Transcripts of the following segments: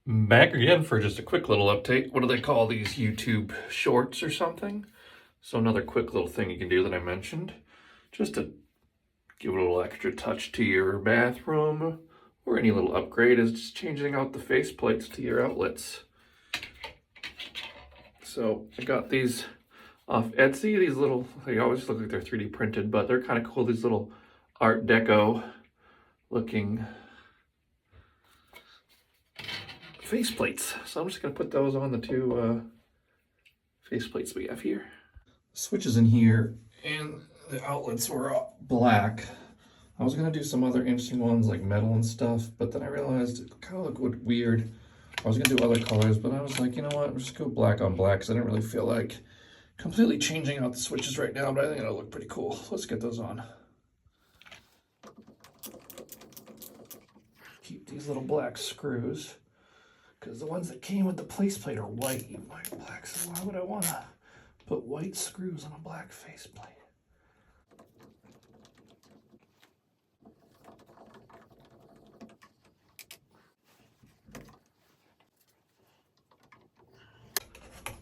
Back again for just a quick little update. What do they call these, YouTube shorts or something? So another quick little thing you can do that I mentioned, just to give a little extra touch to your bathroom or any little upgrade, is just changing out the faceplates to your outlets. So I got these off Etsy, these little, they always look like they're 3D printed, but they're kind of cool, these little Art Deco looking faceplates. So I'm just gonna put those on the two faceplates we have here. Switches in here, and the outlets were all black. I was gonna do some other interesting ones like metal and stuff, but then I realized it kind of looked weird. I was gonna do other colors, but I was like, you know what, just go black on black, because I didn't really feel like completely changing out the switches right now, but I think it'll look pretty cool. Let's get those on. Keep these little black screws, because the ones that came with the faceplate are white, you white black, so why would I want to put white screws on a black faceplate?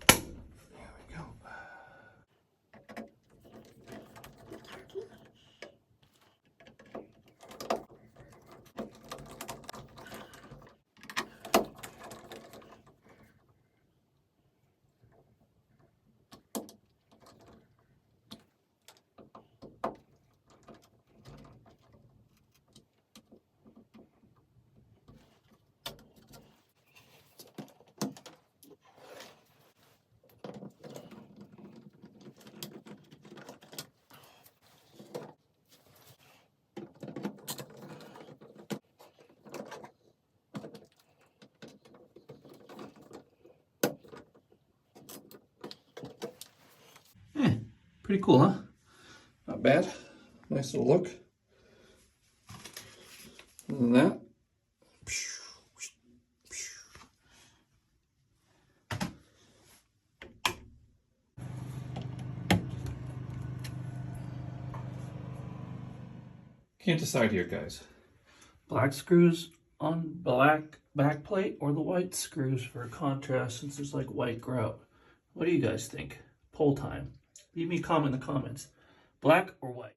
There we go. Pretty cool, huh? Not bad. Nice little look. Other than that, can't decide here, guys. Black screws on black back plate or the white screws for contrast, since there's like white grout. What do you guys think? Poll time. Leave me a comment in the comments. Black or white?